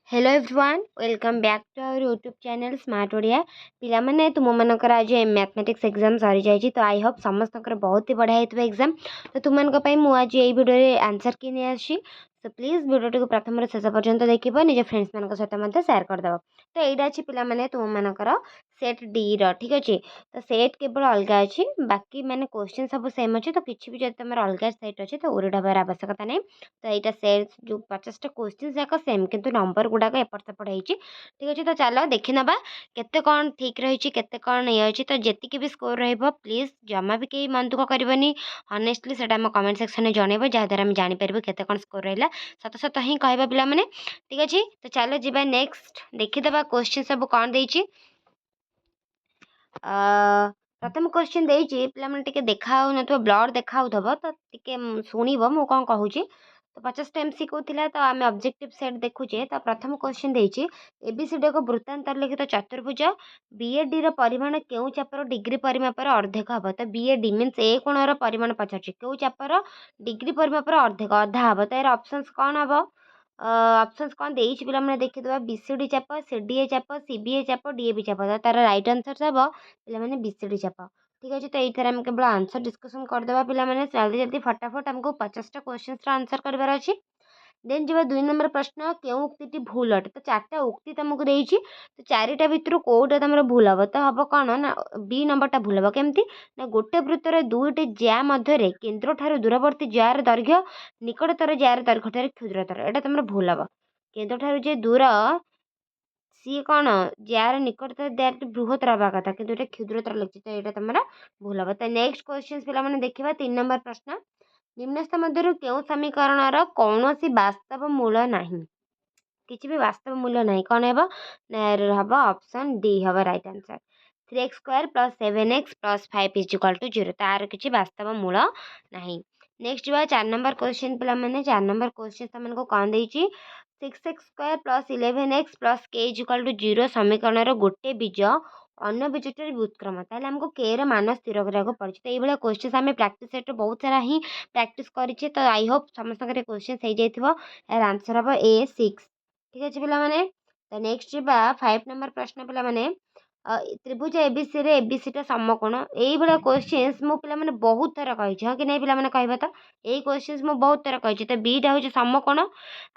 Hello everyone welcome back to our YouTube channel smart Odia पिला माने तुम मनकर आज मैथमेटिक्स एग्जाम सरी जाइए तो आई होप समस्त बहुत ही बढ़िया होता एग्जाम तो तुम आज ये वीडियो आंसर की नहीं आसी तो प्लीज वीडियो को प्रथम शेष पर्यंत देखिए निज फ्रेंड्स मान सहित सेयार करदेव तो यहाँ अच्छी पे तुम मनकर सेट डी ठीक अच्छे तो सेट केवल अलग अच्छी बाकी मैंने क्वेश्चन सब सेम अच्छे तो किसी भी जब तुम अलग सेट अच्छे तो ओरिड हबार आवश्यकता नहीं तो यहाँ सेट जो 50टा क्वेश्चन जाक सेम किंतु नंबर गुड़ाक एपट सेपट होती ठीक अच्छे तो चलो देखी ना केते कौन ठीक रही केते कौन ये अच्छी तो जी भी स्कोर प्लीज जमा भी कहीं मन दुख करनी हनेस्टली से कमेंट सेक्शन में जनइब जहाँद्वारा आम जापर केते कौन स्कोर रहा सत सत ही कह पिला माने ठीक अच्छे तो चलो जी नेक्स्ट देखीदे क्वेश्चन सब कौन देती प्रथम क्वेश्चन देती पे देखा ब्लड देखा तो शुणव मु कौन कहूँ तो 50टा एमसीक्यू थिला तो आम ऑब्जेक्टिव सेट देखुचे तो प्रथम क्वेश्चन देती एबीसीडी एक वृत्तांतर लिखित चतुर्भुज बीएडी परिमाण क्यों चापर डिग्री परिमापर अर्धेक हम तो बीएडी मीन्स ए कोणर परिमाण पचार क्यों चापर डिग्री परिमापर अर्धेक अधा हम तो यार ऑप्शंस कौन हम ऑप्शंस कौन देती पे देखीदे बीसीडी चाप सीडीए चाप सीबीए चाप डीएबी चाप तो तार राइट आंसर हम पे बीसीडी चाप ठीक अच्छे तो ये आम केवल आंसर डिस्कसन करदे पे जल्दी जल्दी फटाफट आमको 50टा क्वेश्चन आंसर करार अच्छे देन जब 2 नंबर प्रश्न क्यों उक्ति भूल अटे तो 4टा उक्ति तुमको देती तो 4टा भितर कौटा तुम भूल हम तो हम कौन ना बी नंबरटा भूल हम केमती ना गोटे वृत्तर दुईटी ज्या मध्य केन्द्र ठार दूरवर्ती जार दैर्घ्य निकटतर जार दैर्घ्य ठार क्षुद्रतर यहाँ तुम भूल हम केन्द्र ठार जे दूर सी कौन जार निकटतर जार बृहत्तर हवा कथा कि क्षुद्रतर लगे तो यहाँ तुम भूल हम तो नेक्स्ट क्वेश्चन पे देखा 3 नंबर प्रश्न निम्नस्थ मध्य क्यों समीकरण कौन वास्तव मूल नहीं किसी भी वास्तव मूल्य नहीं कौन हम ऑप्शन डी हम right answer 3x² plus 7x plus 5 is equal to 0 तार किसी वास्तव मूल नहीं नेक्स्ट जो 4 नंबर क्वेश्चन पे 4 नंबर क्वेश्चन तुमको कौन देती 6x² plus 11x plus k is equal to 0 समीकरण गोटे बीज अन्न बीजटार व्युत्क्रम ताहले हमको के मान स्थिर कराया पड़े तो ये क्वेश्चन आम प्राक्टिस सेट बहुत सारा ही प्राक्टिस करें तो आई होप समस्त क्वेश्चन हो जाइए यार आंसर हम A6 ठीक अच्छे पे तो नेक्स्ट जा 5 नंबर प्रश्न पे त्रिभुज एबीसी रे एबीसीटा समकोण ये क्वेश्चन मु पे बहुत थर कही हाँ कि नहीं पे कह तो यही क्वेश्चन मुझे बहुत थर कही तो बीटा हूँ समकोण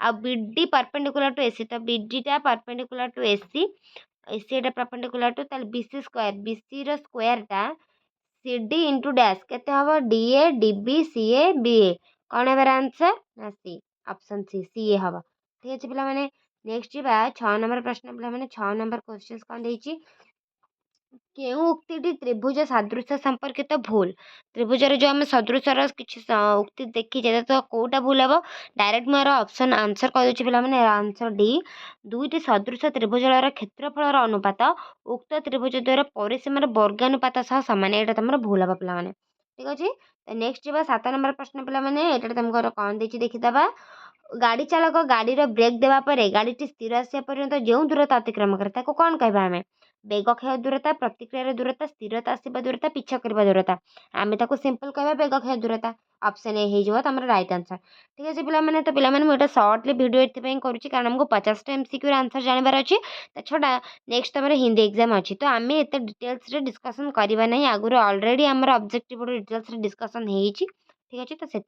आ बीडी परपेंडिकुलर टू एसी तो बीडीटा perpendicular to AC AC perpendicular to BC square BC स्क्वायरटा सीडी इंटू डैश केते हम डीए डीबी सीए बीए कौन है आंसर ना सी ऑप्शन सी सीए हम ठीक अच्छे पे नेक्स्ट जा 6 नंबर प्रश्न पे 6 नंबर क्वेश्चन कौन देती क्यों उक्ति त्रिभुज सादृश्य संपर्कित भूल त्रिभुजर जो आम सदृशर किसी उक्ति देखी तो कौटा भूल हम डायरेक्ट मोर ऑप्शन आंसर कही पे आंसर डी दुईटी सदृश त्रिभुजर क्षेत्रफल अनुपात उक्त त्रिभुज द्वारा परिसीमार वर्गानुपात सह सामान यहाँ तुम भूल हम पे ठीक अच्छे नेक्स्ट जा 7 नंबर प्रश्न पे तुमको कौन देती देखीदे गाड़ी चालक गाड़ी ब्रेक देवा गाड़ी स्थिर आसा पर्यंत जो दूरता अतिक्रम करे कौन कहवा आम बेग क्षय दूरता प्रतिक्रिया दूरता स्थिरता आसवा दूरता पिछा करवा दूरता आम सिंपल कह बेग क्षय दूरता ऑप्शन ए हो तुम राइट आंसर ठीक अच्छे पे तो पे मुझे सर्टली वीडियो ये करुँच कारण आमको 50टा एमसीक्यू आंसर जानवर अच्छे छड़ा नेक्स्ट तुम हिंदी एग्जाम अच्छी तो आम एत डिटेल्स डिस्कसन करवा ना आगुरी अलरेडी आम ऑब्जेक्टिव डिटेल्स डिस्कसन हो ठीक अच्छे तो से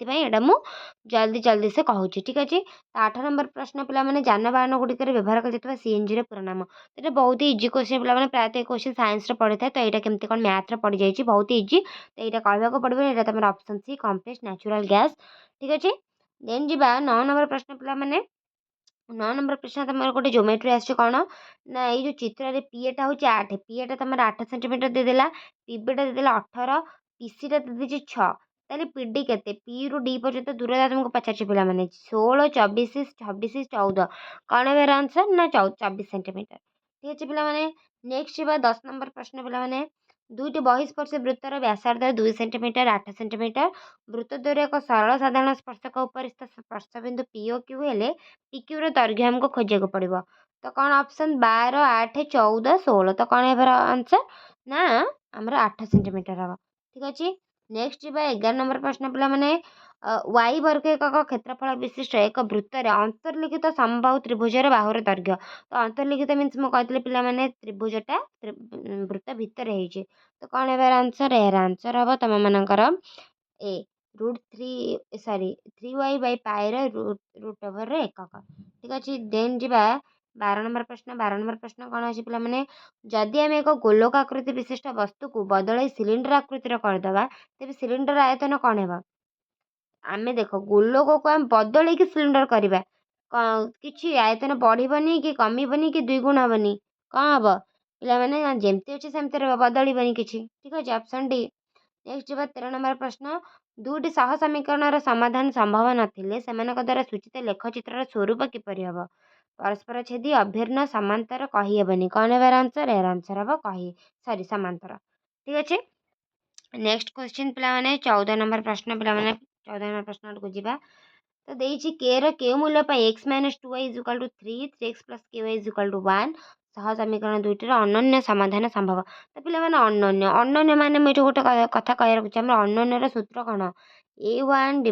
जल्दी जल्दी से कहूँ ठीक अच्छे तो 8 नंबर प्रश्न पे जानवाहन गुड़िक व्यवहार कर सीएनजी पूरा नाम तो ये बहुत ही इजी क्वेश्चन पे प्रायः क्वेश्चन साइंस पढ़ी था तो यहाँ केमती कौन मैथ पड़ जाए बहुत ही इजी तो यहाँ कहवाक पड़ो यहाँ तुम option C complex natural gas ठीक अच्छे देन जी 9 नंबर प्रश्न पे 9 नंबर प्रश्न तुम गोटे ज्योमेट्री आस कौन ना ये चित्र पीएटा हूँ 8 पीएटा तुम 8 सेंटीमीटर देदेला पीबीटा देदेला 18 पीसीटा दे 6 ताले पीडी केते पी रु डी पर्यंत दूरता तुमको पचार पे 16 24 26 14 कौन है आंसर ना 24 सेंटीमीटर ठीक अच्छे पे नेक्स्ट जा 10 नंबर प्रश्न पे दुईटी बहिस्पर्श वृत्तर व्यासार्ध 2 सेंटीमीटर 8 सेंटीमीटर वृत्त द्वारा एक सरल साधारण स्पर्शक उपरिस्थ स्पर्शबिंदु पी ओ क्यू हेले पी दैर्घ्य हमको खोजा पड़ो तो कौन ऑप्शन 12 8 14 16 तो कौन है आंसर ना आमर 8 सेंटीमीटर हम ठीक अच्छे नेक्स्ट जा 11 नंबर प्रश्न पे वाई वर्ग एकक क्षेत्रफल विशिष्ट एक वृत्त अंतर्लिखित समबाहु त्रिभुजर बाहुर दैर्घ्य। तो अंतर्लिखित मीन्स मुझे कहती पे त्रिभुजटा वृत्त भितर होती। तो कौन है आंसर? यार आंसर हम तुम मनकर ए √3 3y/π रूट ओवर एकक। ठीक अच्छे। देन जा 12 नंबर प्रश्न। 12 नंबर प्रश्न कौन अच्छे पे? जदि आम एक गोलकाकृति विशिष्ट वस्तु को बदल सिलिंडर आकृतिर करदे तेज सिलिंडर आयतन कौन है? आम देख गोलक को आम बदल सिलिंडर करवा कि आयतन बढ़नी कि कमिबनी कि 2 गुण हेनी कौन हम पे जमती अच्छे सेमती बदलबनी कि। ठीक अच्छे। Option D. नेक्स्ट जी 13 नंबर प्रश्न। दुईटी सह समीकरण समाधान संभव नथिले सेमानक द्वारा सूचित लेखचित्र स्वरूप किपरि हम? परस्पर छेदी अभिन्न समांतर कहीहेबनी। कौन है आंसर? यार आंसर हम कही सॉरी समांतर। ठीक अच्छे। नेक्स्ट क्वेश्चन पे 14 नंबर प्रश्न पे 14 नंबर प्रश्न को जीवा। तो देछि के र के मूल्य x - 2y = 3 3x + ky = 1 सह समीकरण दुईटर अनन्य समाधान संभव। तो पे अनन्य अनन्य मान मुझे गोटे कथा कह अनन्यर सूत्र कौन? a1 /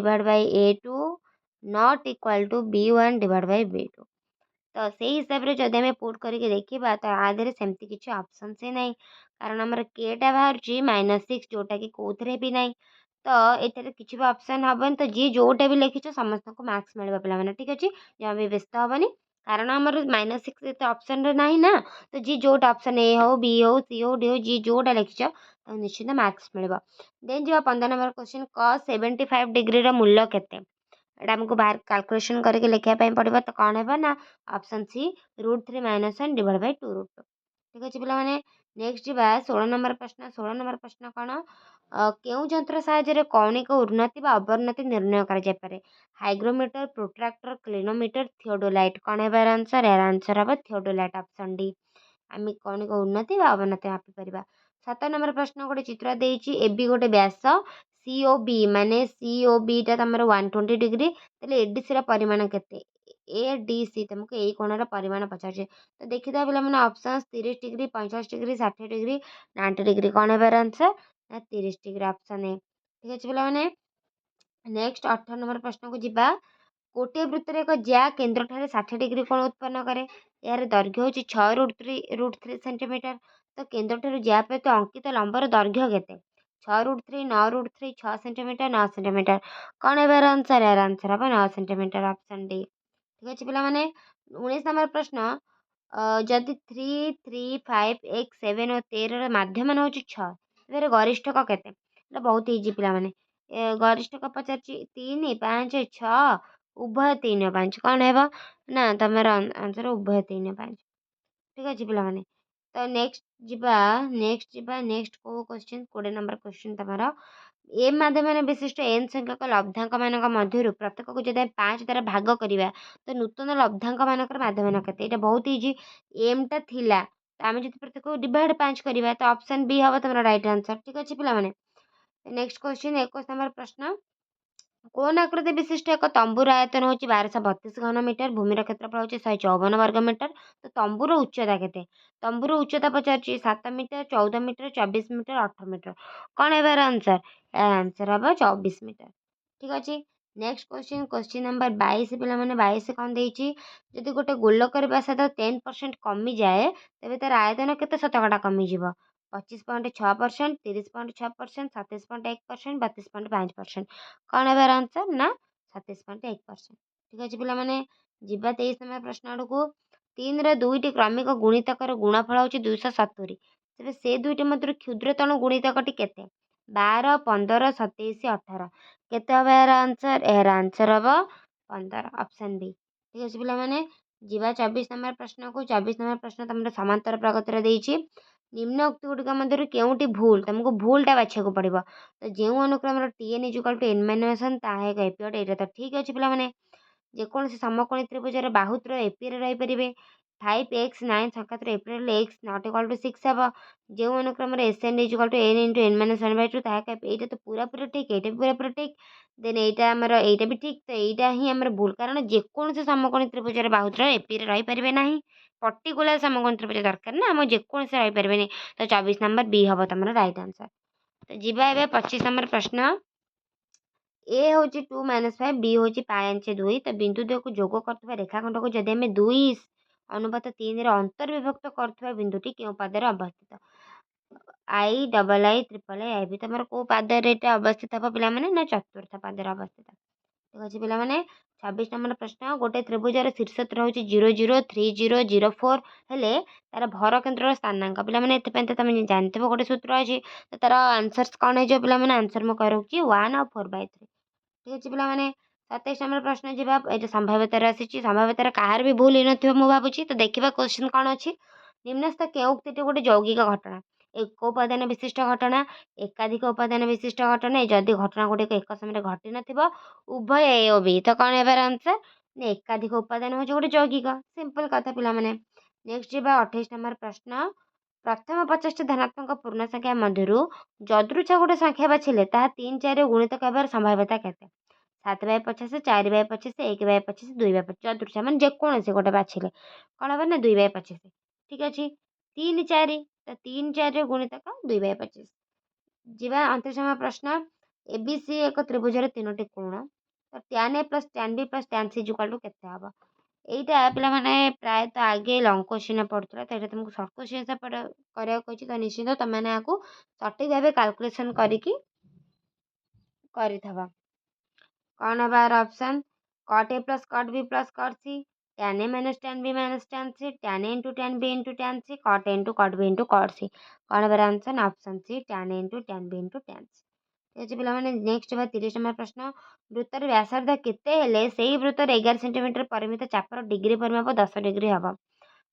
a2 not equal to b1 / b2। तो से हिसाब से जब आम पुट करके देखा तो आधे सेमती किसी ऑप्शन से ना कारण आमर केटा बाहर -6 जोटा कि कौन भी ना। तो ये किसी भी ऑप्शन हेनी। तो जी जोटा भी लिखिछ समस्त को मार्क्स मिले पे। ठीक अच्छे। जमा भी व्यस्त हेनी कारण आमर -6 ऑप्शन ना। तो जी जोटा ऑप्शन ए हो बी हो सी हो डी हो जी जोटा लिखिछ तो निश्चित मार्क्स मिले। देन जी 15 नंबर क्वेश्चन cos 75 डिग्री मूल्य केते? एटा हमको बाहर कैलकुलेशन करके लिखापी पड़ो। तो कौन है ना ऑप्शन सी √3 - 1 / 2√2। ठीक अच्छे पे। नेक्स्ट जी 16 नंबर प्रश्न। 16 नंबर प्रश्न कौन? केउं यंत्र साहाय्य कौणिक उन्नति व अवनति निर्णय कर? Hygrometer protractor clinometer theodolite. कौन है आंसर? यार आंसर हम थियोडोलाइट ऑप्शन डी। आम कौणिक उन्नति व अवनति मापिपर। 7 नंबर प्रश्न गोटे चित्र देछि एबी गोटे व्यास सीओबी माने सीओबीटा तुम 120 डिग्री तेल एडीसी परिमाण केते? ए डी सी तुमको यही कोणर परिमाण पचार। तो देखी था पे option 30 degree 45 degree 60 degree 90 degree. कौन है आंसर? 30 degree option A. ठीक अच्छे पे। नेक्स्ट 18 नंबर प्रश्न को जीवा। गोटे वृत्तर एक ज्या केन्द्र ठारे 60 डिग्री कोण उत्पन्न करे? यार दैर्घ्य हूँ 6 √3 सेंटीमीटर। तो केन्द्र ठारे ज्या प्रति अंकित लंबर दैर्घ्य केते? 6 √3 9 √3 6 सेंटीमीटर 9 सेंटीमीटर। कौन है आंसर? यार आंसर हम 9 सेंटीमीटर ऑप्शन डी। ठीक अच्छे पे। 19 नंबर प्रश्न। जदि 3 3 5 1 7 और 13 माध्यम हूँ 6 गरिष्ठक केते? बहुत इजी पे। गरिष्ठक पचार 3 5 6 उभय 3 5। कौन है ना तुम आंसर उभय 3 5। ठीक अच्छे पे। तो नेक्स्ट को क्वेश्चन 20 नंबर क्वेश्चन तुम एम माध्यम विशिष्ट एन संख्यक लब्धांक मान मध्य प्रत्येक को जब 5 द्वारा भाग करवा तो नूतन लब्धांक मानकर माध्यम केते? ये बहुत इजी। एम टा थिला तो आम जो प्रत्येक को डिवाइड 5 करवा तो ऑप्शन बी हम तुम राइट आंसर। ठीक अच्छे पे। नेक्स्ट क्वेश्चन 21 नंबर प्रश्न। कौन आकृति विशिष्ट एक तंबूर आयतन हूँ 1232 घनमीटर भूमिर क्षेत्रफल हूँ 154 वर्गमीटर। तो तंबूर उच्चता केते? तंबूर उच्चता पचार 7 मीटर 14 मीटर 24 मीटर 18 मीटर। कौन है आंसर? आंसर हम 24 मीटर। ठीक अच्छे। नेक्स्ट क्वेश्चन क्वेश्चन नंबर 22 पे 22 कौन देती जदि गोटे गोलकर व्यासार्ध 10% कमी जाए तेज तार आयतन केते शतकड़ा कमिज? 25.6% 30.6% 27.1% 32.5%। कौन है आंसर? ना 27.1%। ठीक अच्छे पे। जीवा 23 नंबर प्रश्न आड़ को 3 2टी क्रमिक गुणितकर गुणफल हूँ 270 तेज से दुईट मध्य क्षुद्रतम गुणितकटी केते? 12 15 27 18। केते हम यार आंसर? यार आंसर हम 15 ऑप्शन बी। ठीक अच्छे पे। जीवा 24 नंबर प्रश्न को 24 नंबर प्रश्न तुम समांतर प्रगतिर देती निम्न उक्ति गुड़िक मध्य केउटी भूल तुमको भूलटा बाछा पड़ो? तो जो अनुक्रम TN equal to N minus 1 ताहा एक एपियड ये तो ठीक अच्छे पे। जेकोसी समकोणी त्रिभुजर बाहुतर एपी रहीपर 5x 9 संख्यातर AP x not equal to 6 हम जो अनुक्रम SN equal to N into N minus 1/2 ताहा ये तो पूरा पूरा ठीक ये भी पूरा पूरा ठीक। देन यहाँ भी ठीक। तो यहाँ ही आम भूल कारण जेकोसी समकोणी त्रिभुजर बाहुतर एपी रहीपर ना पर्टिकुलर समकोणी त्रिभुज दरकार ना आम जेकोसी रहीपर। तो 24 नंबर बी हम तुम राइट आंसर। तो जीवा 25 नंबर प्रश्न ए हूँ 2 - 5 बी हूँ π 2 तो बिंदु दुई को जोग कर रेखाखंड को जदि आम 2:3 अंतर्विभक्त कर बिंदुटी क्यों पादर अवस्थित II तुम कौ पादर अवस्थित हम पे ना चतुर्थ पादर अवस्थित ठीक अच्छे पे 26 नंबर प्रश्न गोटे त्रिभुजार शीर्ष रोचे 0 0 3 0 0 4 हेले तार भर केन्द्र स्थानांक पे तुम जानते गोटे सूत्र अच्छी तो तार आंसर्स कौन है पे आंसर मुझे रखी 1 और 4/3 ठीक अच्छे पे 27 नंबर प्रश्न जवाब ये संभाव्यतार आसी संभाव्यतार कहार भी भूल ही न मुझे तो देखा क्वेश्चन कौन अच्छी निम्नस्थ के उक्ति गोटे यौगिक घटना एक उपादान विशिष्ट घटना एकाधिक उपादान विशिष्ट घटना जदि घटना गुड़िक एक समय घटी न उभय ए और बी तो कौन है आंसर एकाधिक उपादान हूँ गोटे यौगिक सिंपल कथा पे नेक्स्ट जी 28 नंबर प्रश्न प्रथम 50 धनात्मक पूर्ण संख्या मध्य जदृच्छा गोटे संख्या बाछिले 3 4 गुणित कहबार संभाव्यता केते 7/50 4/25 1/25 2/25 जदृच्छा मान जेकोसी गोटे बाछिले कौन हम ना 2/25 ठीक अच्छे 3 4 तो 3 4 गुणित 2/25 जीवा 29 नंबर प्रश्न एबीसी एक त्रिभुजार 3टी कोण तो tan A + tan B + tan C केते हम यहीटा पे प्रायतः आगे लंग क्वेश्चन पड़ता तो ये तुमको सर्ट क्वेश्चन कराया तो निश्चित तुमने आपको सठिक भाव कैलकुलेसन करके कौन हमार option cot A + cot B + cot C tan A - tan B - tan C tan A × tan B × tan C cot A × cot B × cot C कौन हमार answer option C tan A × tan B × tan C अच्छे पे next 30 number प्रश्न वृत्तर व्यासार्ध केते हेले सेही वृत्तर 11 centimetre परिमित chopper degree परिमाप 10 डिग्री हम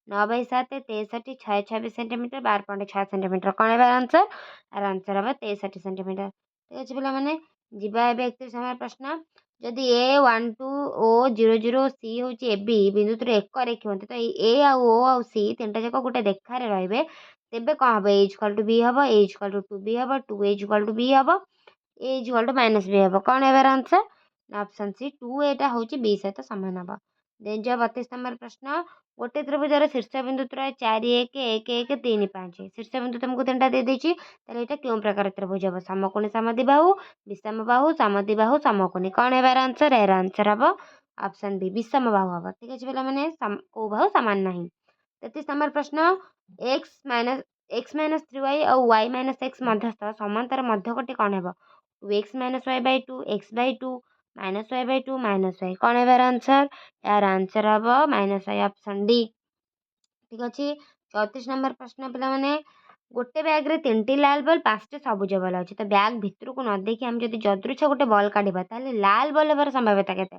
9/7 63 26 सेंटीमीटर 12.6 सेंटीमीटर कौन है आंसर आर आंसर हम 63 सेंटीमीटर ठीक अच्छे पे जीवा 31 नंबर प्रश्न जदि A1 2 O 0 0 C हूँ ए बी बिंदु एक रेखी हमें तो ए आउ ओ आउ सी तीनटा जाक गोटे देखार रे तेबे कौन हम A = B हम A = 2B हम 2A = B हम A = -B हम कौन है आंसर ऑप्शन सी 2A हूँ B सहित सामान हम देन जो 32 नंबर प्रश्न गोटे त्रिभुजार शीर्ष बिंदु त्रय 4 1 1 1 3 5 शीर्ष बिंदु तुमको 3टा दे देछि ताले एटा क्यों प्रकार त्रिभुज हम समकोणी समद्विबाहु विषम बाहु समद्विबाहु समकोणी कौन है आंसर एर आंसर हम ऑप्शन बी विषम बाहु हम ठीक अछि बेला माने को बाहु समान नहीं 33 नंबर प्रश्न x - 3y और y - x मध्यस्थ समांतर मध्यकटी कौन है 2x - y/2 x/2 -y/2 -y कौन है आंसर यार आंसर हम -y ऑप्शन डी ठीक अच्छे 34 नंबर प्रश्न पे गोटे बैग रे 3टी लाल बॉल 5टी सबुज बॉल अच्छे तो बैग भितर को न देखी आम जब जदृच्छा गोटे बॉल काढ़ा ताले लाल बॉल हमार संभाव्यता केते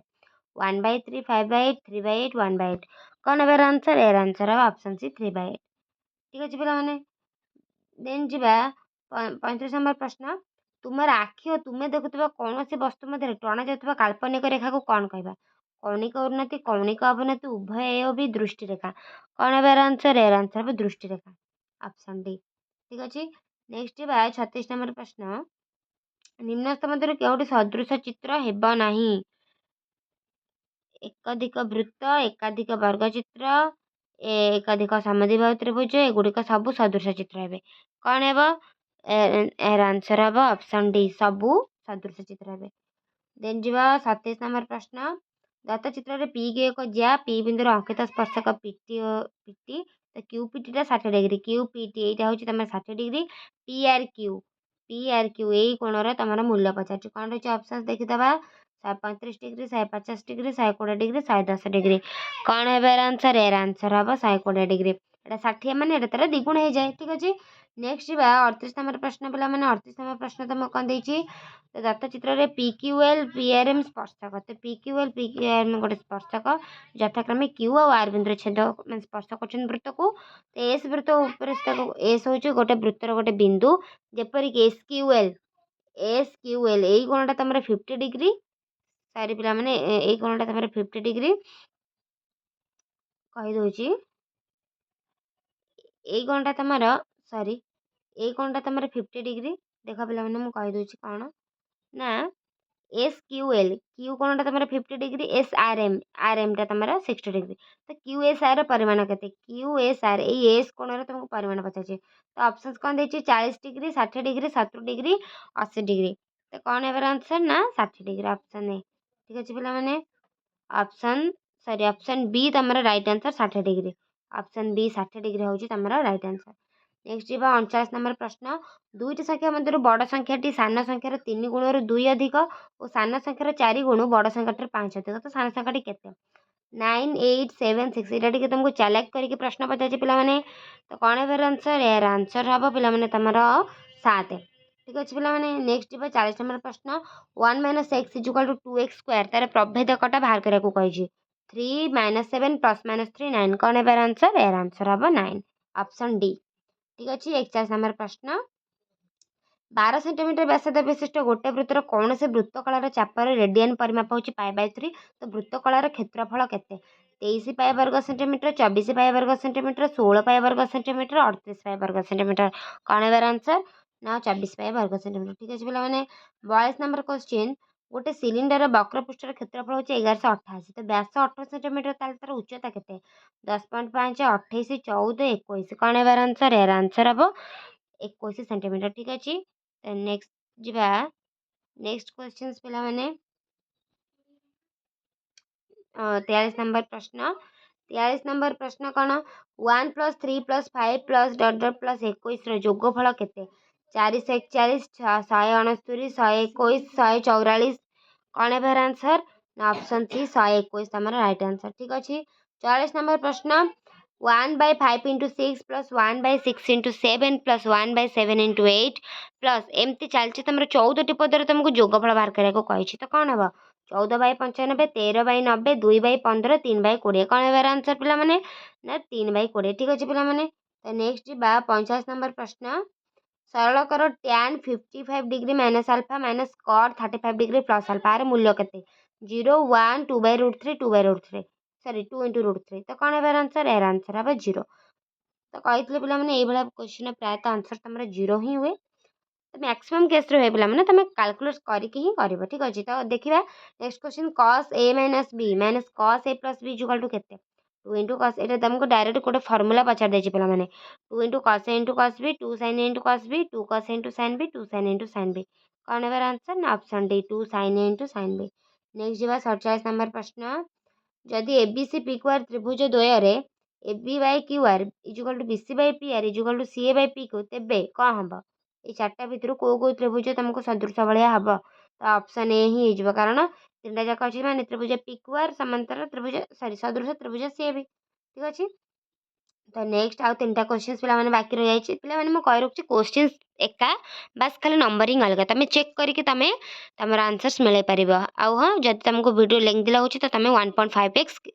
1/3 5/8 3/8 1/8 कौन है आंसर एर आंसर हम ऑप्शन सी 3/8 ठीक अच्छे पे देन जीवा 35 नंबर प्रश्न तुमर आखि और तुम्हें देखुवा कौन सी वस्तु मध्य टणा जाता काल्पनिक रेखा को कौन कहवा कौणिक उन्नति कौणिक अवनति उभय ए और बी दृष्टि रेखा कौन है आंसर एर आंसर हम दृष्टि रेखा ऑप्शन डी ठीक अच्छे नेक्स्ट 36 नंबर प्रश्न निम्नस्थ मध्य केउटी सदृश चित्र हेब नाही एकाधिक वृत्त एकाधिक वर्ग चित्र एकाधिक समद्विबाहु त्रिभुज एगुड़िक सब सदृश चित्र हे कौन है एर आंसर हम ऑप्शन डी सबू सदृश चित्र हे देन जी 27 नंबर प्रश्न दत्त चित्र पी के एक ज्या पी बिंदु अंकित स्पर्शक पीटी पीटी तो क्यूपीटी 60 डिग्री क्यूपीटी यहाँ हूँ तुम 60 डिग्री पीआर क्यू यही कोणर तुम मूल्य पचार कौन रही ऑप्शन देखीदे 135 डिग्री 150 डिग्री 120 डिग्री 110 डिग्री कौन है आंसर एर आंसर हम 120 डिग्री एटा 60 मान तार द्विगुण हो जाए ठीक अच्छे नेक्स्ट जी 38 नंबर प्रश्न पे 38 नंबर प्रश्न तुम कौन देती तो दत्त चित्र PQL PRM स्पर्शक तो PQL PRM गोटे स्पर्शक यथाक्रमे क्यू और आर बिंदु छेद स्पर्श कर वृत्त को तो एस वृत्त एस हूँ गोटे वृत्तर गोटे बिंदु जेपरिक एस क्यू एल यही कोणटा तुम 50 डिग्री सारी पिला माने यही कोणटा तुम 50 डिग्री कहीदे यही कोणटा तुम सॉरी यही कोणटा तुम 50 डिग्री देख पिला माने मु कहीदे कौन ना क्यू कोणटा तुम 50 डिग्री आर एम टा तुम 60 डिग्री तो QSR परिमाण केते QSR ये एस कोण तुमको परिमाण पचार तो ऑप्शन कौन देती 40 डिग्री 60 डिग्री 70 डिग्री 80 डिग्री तो कौन है आंसर ना 60 डिग्री ऑप्शन ए। ठीक अच्छे पे ऑप्शन बी तुम right answer 60 degree. Option B 60 degree हूँ तुम राइट आंसर। नेक्स्ट जी 39 नंबर प्रश्न दुईट संख्या मध्य बड़ संख्याटी सान संख्यार 3 गुण 2 अधिक और सान संख्यार 4 गुण बड़ संख्याटर 5 अधिक तो सान संख्याटी केते 9 8 7 6 यहाँ टी तुमको चैलेंज करके प्रश्न पचार पे तो कौन है आंसर यार आंसर हम पे तुम 7। ठीक अच्छे पे नेक्स्ट जी 40 नंबर प्रश्न 1 minus x equal to 2x square तार प्रभेदकटा बाहर करने को कही 3 माइनस 7 प्लस माइनस 3 9 कौन है आंसर यार आंसर हम 9 ऑप्शन डी। ठीक अच्छे 41 नंबर प्रश्न 12 सेंटीमीटर व्यासार्ध विशिष्ट गोटे वृत्तर कौन से वृत्तकलार चापर रेडियन परिमाप होची π/3 तो वृत्तकलार क्षेत्रफल केते 23 पाई वर्ग सेंटीमीटर 24 पाई वर्ग सेंटीमीटर 16 पाई वर्ग सेंटीमीटर 38 पाई वर्ग सेंटीमीटर कौन है आंसर ना 24 पाई वर्ग सेंटीमीटर। ठीक अच्छे पे 42 नंबर क्वेश्चन गोटे सिलिंडर वक्र पृष्ठर क्षेत्रफल होची 1188 तो व्यास 18 सेंटीमीटर तार उच्चता केते 10.5 28 14 21 कौन है आंसर यार आंसर हम 21 सेंटीमीटर। ठीक अच्छे नेक्स्ट जीवा नेक्स्ट क्वेश्चन पिला माने 43 नंबर प्रश्न 43 नंबर प्रश्न कौन 1 + 3 + 5 + डॉट डॉट + 21 जोगफल केते 441 169 121 144 कौन है आंसर ना ऑप्शन सी 121 तुम राइट आंसर। ठीक अच्छे 44 नंबर प्रश्न 1/5 × 6 + 1/6 × 7 + 1/7 × 8 प्लस एमती चलती तुम 14 पदर तुमको जोगफल बाहर करने कही तो कौन हम 14/95 13/90 2/15 3/20 कौन है आंसर पिला माने ना 3/20। ठीक अच्छे पिला माने तो नेक्स्ट जी 45 नंबर प्रश्न सरल कर tan 55 degree minus alpha minus cot 35 degree plus alpha यार मूल्य केते 0 1 2/√3 2/√3 सॉरी 2 × √3 तो कौन है आंसर यार आंसर हम 0। तो कही पे ये क्वेश्चन प्रायतः आंसर तुम 0 ही हुए तो मैक्सिमम केस रे पे तुम कैलकुलेट करके ही कर। ठीक अच्छे तो देखा next question cos a minus B minus cos a + b equal to केते 2 × cos ये तुमको डायरेक्ट गोटे फर्मूला पचार देछि पे 2 × cos a × cos b 2 sin a × cos b 2 cos a × sin b 2 sin a × sin b कौन है answer ना option D 2 sin a × sin b। Next जी 47 नंबर प्रश्न जदि एबीसी पीक्यूआर त्रिभुज द्वय A B by QR equal to BC by PR equal to CA by P Q तेबे कौन हम ये चार्टा भितर कौ त्रिभुज तुमको सदृश भाया हम तो ऑप्शन ए ही हो कारण 3टा जाक अच्छे माने त्रिभुज पीक्यूआर समांतर त्रिभुज सॉरी सदृश त्रिभुज सीए भी। ठीक अच्छे तो नेक्स्ट आउ 3टा क्वेश्चन पे बाकी रही जाए पे कही रखी क्वेश्चन एका बास खाली नंबरिंग अलग तुम चेक करके तुम तुम आंसर्स मिल पार आउ हाँ जब तुमको वीडियो लेंथी लगुच तो तुम 1.5x कि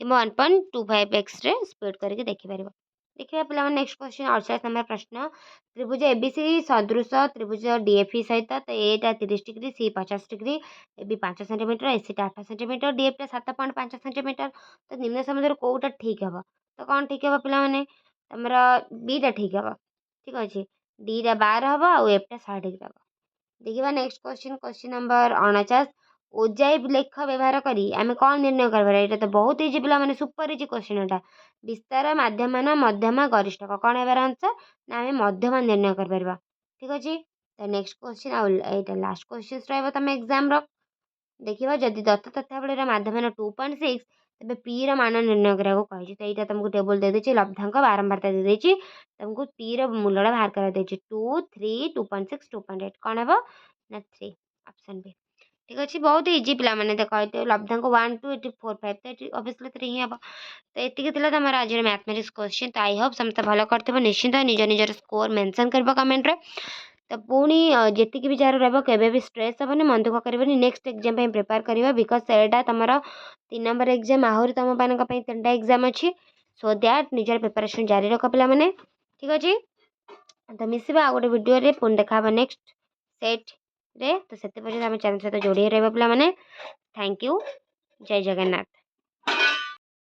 1.25x स्पीड करके देखिपार। देखिए पे नेक्स्ट क्वेश्चन 48 नंबर प्रश्न त्रिभुज एबीसी सदृश त्रिभुज डीएफई सहित तो एटा 30 degree C 50 degree AB 5 centimetre एसीटा 8 सेंटीमीटर डीएफटा 7.5 सेंटीमीटर तो निम्न समुद्र कौटा ठीक हे तो कौन ठीक हे पे तुम बीटा ठीक हे। ठीक अच्छे डीटा 12 हम आउ एफटा 60 डिग्री हम। देखिए next question question number 49 ogive लेख व्यवहार करी आम कौन निर्णय कर यहाँ तो बहुत इजी पिला माने सुपर इजी क्वेश्चन एटा विस्तार माध्यम मध्यमा गरिष्ठ कौन है आंसर ना आम मध्यम निर्णय कर। ठीक अच्छे तो नेक्स्ट क्वेश्चन आईटा लास्ट क्वेश्चन रहा एग्जाम देखिए जदि दत्त तथ्यावली माध्यम 2.6 तेज पी मान निर्णय करा कही तो यहाँ तुमको टेबल दे देछि लब्धांक बारंबारता दे देछि तुमको पी मूल्य बाहर कर 2 3 2.6 2.8 कौन है ना 3 ऑप्शन बी। ठीक अच्छे बहुत इजी पिला मैंने देखो लब्धांक 1 2 8 4 5 तो ये ऑब्वियसली 3 ही हम तो ये तुम आज मैथमेटिक्स क्वेश्चन तो आई होप समस्त भल कर निश्चिंत निज निजर स्कोर मेंशन कर कमेंट रे तो पुणी जी भी जार रही भी स्ट्रेस हेनी मन दुख कर नेक्स्ट एग्जाम प्रिपेयर कर बिकज से तुम 3 नंबर एग्जाम आहरी तुम मान 3टा एग्जाम अच्छी सो दैट निजर प्रिपरेशन जारी रख पे मैंने। ठीक अच्छे तो मिसवा गोटे वीडियो पुणी देखा नेक्स्ट सेट रे तो से चैनल सहित जोड़ी रहा पे मैंने। थैंक यू जय जगन्नाथ।